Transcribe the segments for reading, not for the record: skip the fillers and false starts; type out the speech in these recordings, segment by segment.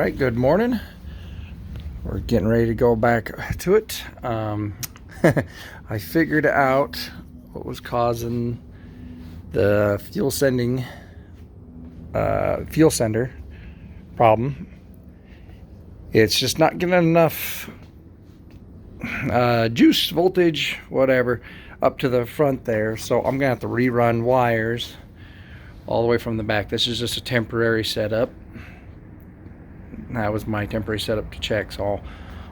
right, good morning. We're getting ready to go back to it. I figured out what was causing the fuel sender problem. It's just not getting enough juice, voltage, whatever, up to the front there. So I'm gonna have to rerun wires all the way from the back. This is just a temporary setup. That was my temporary setup to check. So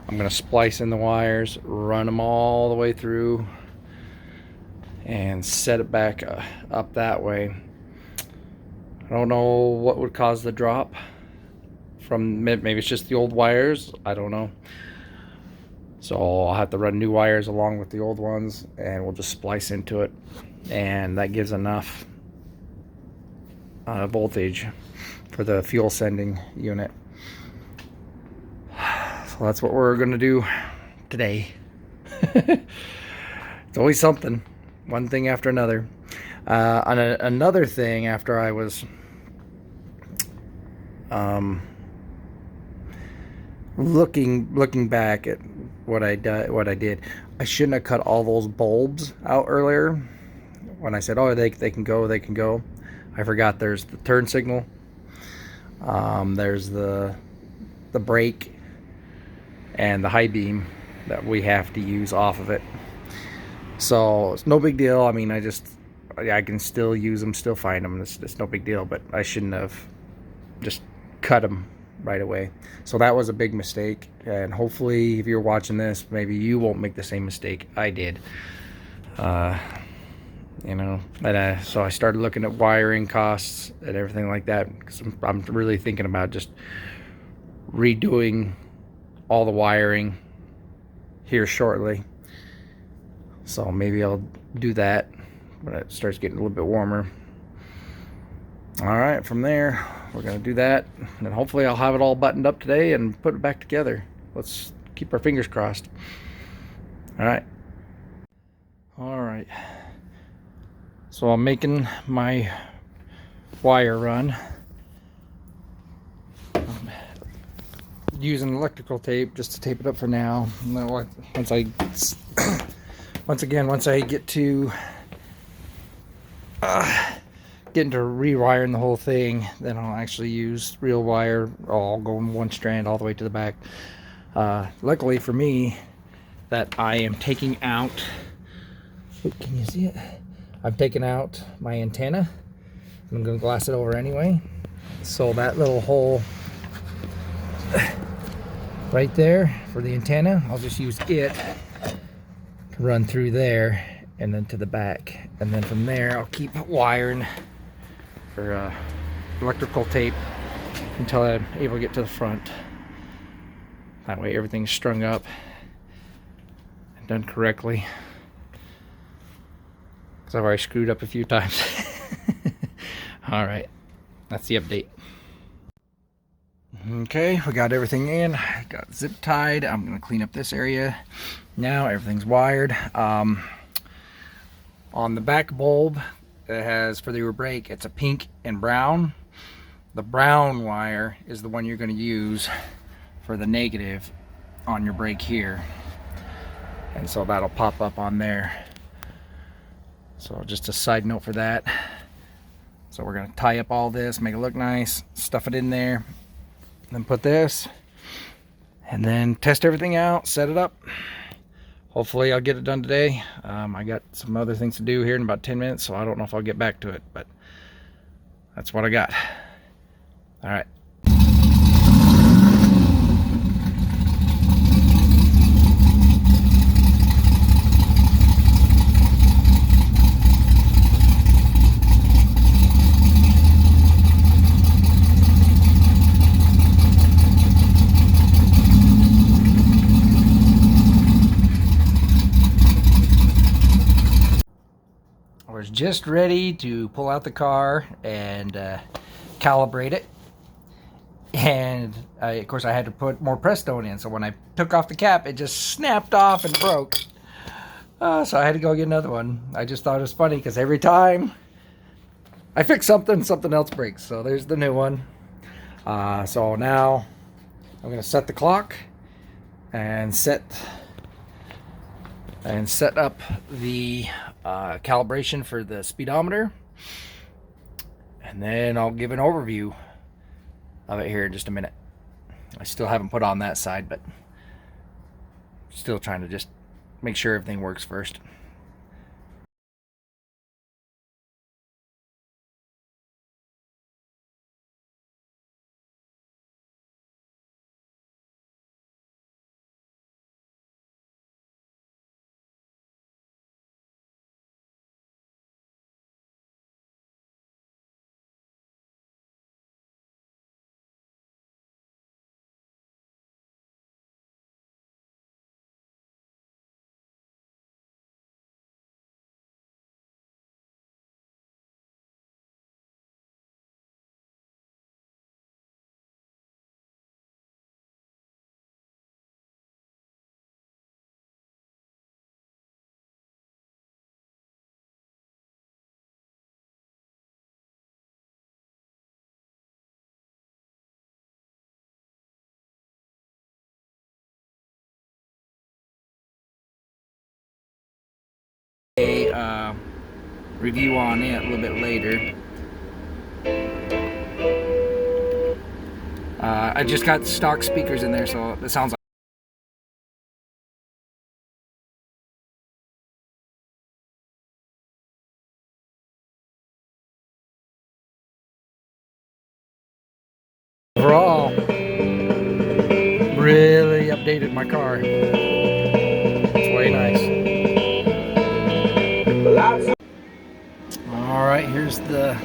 I'm gonna splice in the wires, run them all the way through, and set it back up that way. I don't know what would cause the drop from, maybe it's just the old wires, I don't know. So I'll have to run new wires along with the old ones, and we'll just splice into it, and that gives enough voltage for the fuel sending unit. So that's what we're gonna do today. It's always something, one thing after another. Another thing, after I was looking back at what I did, I shouldn't have cut all those bulbs out earlier. When I said, oh, they can go, I forgot there's the turn signal, there's the brake, and the high beam that we have to use off of it. So it's no big deal. I mean, I can still use them, still find them. It's no big deal, but I shouldn't have just cut them right away. So that was a big mistake, and hopefully if you're watching this, maybe you won't make the same mistake I did. You know, and so I started looking at wiring costs and everything like that, because I'm really thinking about just redoing all the wiring here shortly. So maybe I'll do that when it starts getting a little bit warmer. All right, from there we're gonna do that, and hopefully I'll have it all buttoned up today and put it back together. Let's keep our fingers crossed. All right, so I'm making my wire run. Using electrical tape just to tape it up for now. Once I get to getting to rewiring the whole thing, then I'll actually use real wire. I'll go in one strand all the way to the back. Luckily for me, that I am taking out, can you see it? I've taken out my antenna. I'm going to glass it over anyway. So that little hole right there for the antenna, I'll just use it to run through there and then to the back, and then from there I'll keep wiring for electrical tape until I'm able to get to the front. That way everything's strung up and done correctly, because I've already screwed up a few times. All right, that's the update. Okay, we got everything in, got zip tied. I'm gonna clean up this area now. Everything's wired. On the back bulb, it has, for the rear brake, it's a pink and brown. The brown wire is the one you're gonna use for the negative on your brake here, and so that'll pop up on there. So just a side note for that. So we're gonna tie up all this, make it look nice, stuff it in there, then put this, and then test everything out, set it up. Hopefully I'll get it done today. I got some other things to do here in about 10 minutes, so I don't know if I'll get back to it, but that's what I got. All right. Was just ready to pull out the car and calibrate it, and of course I had to put more Prestone in, so when I took off the cap it just snapped off and broke. So I had to go get another one. I just thought it was funny because every time I fix something, something else breaks. So there's the new one. So now I'm going to set the clock and set up the calibration for the speedometer, and then I'll give an overview of it here in just a minute. I still haven't put on that side, but still trying to just make sure everything works first. A review on it a little bit later. I just got stock speakers in there, so it sounds like overall really updated my car. It's way nice. Alright, here's the a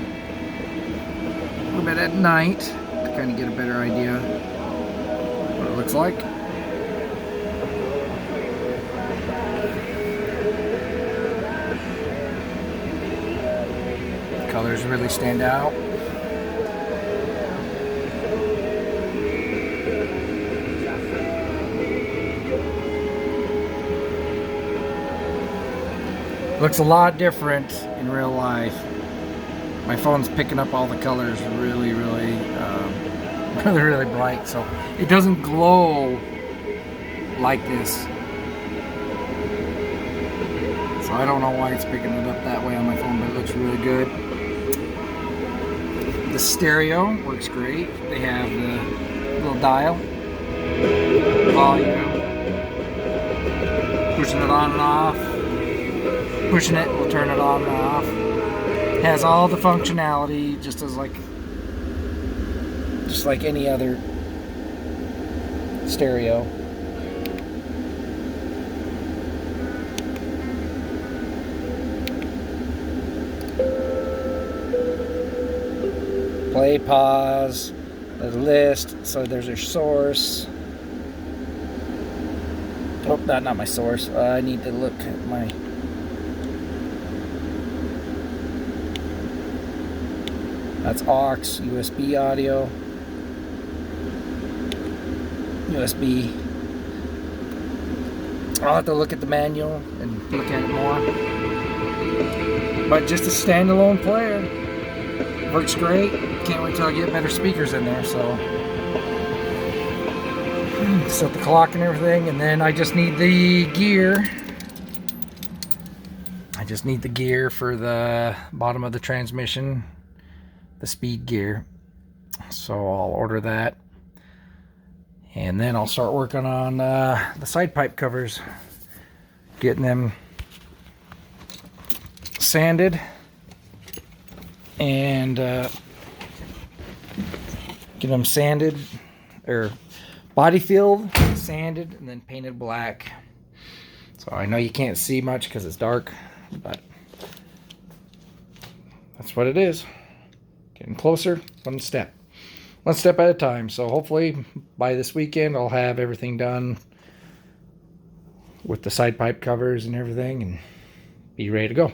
little bit at night to kind of get a better idea what it looks like. The colors really stand out. Looks a lot different in real life. My phone's picking up all the colors really bright, so it doesn't glow like this. So I don't know why it's picking it up that way on my phone, but it looks really good. The stereo works great. They have the little dial, volume, pushing it on and off. Pushing it will turn it on and off. Has all the functionality, just like any other stereo. Play, pause, the list. So there's your source. Oh, that's not my source. I need to look at my. That's aux, USB audio, USB. I'll have to look at the manual and look at it more. But just a standalone player. Works great. Can't wait till I get better speakers in there. So set the clock and everything, and then I just need the gear. I just need the gear for the bottom of the transmission. The speed gear, so I'll order that, and then I'll start working on the side pipe covers, getting them sanded and get them sanded or body filled, sanded, and then painted black. So I know you can't see much because it's dark, but that's what it is. Getting closer, one step at a time. So hopefully by this weekend I'll have everything done with the side pipe covers and everything and be ready to go.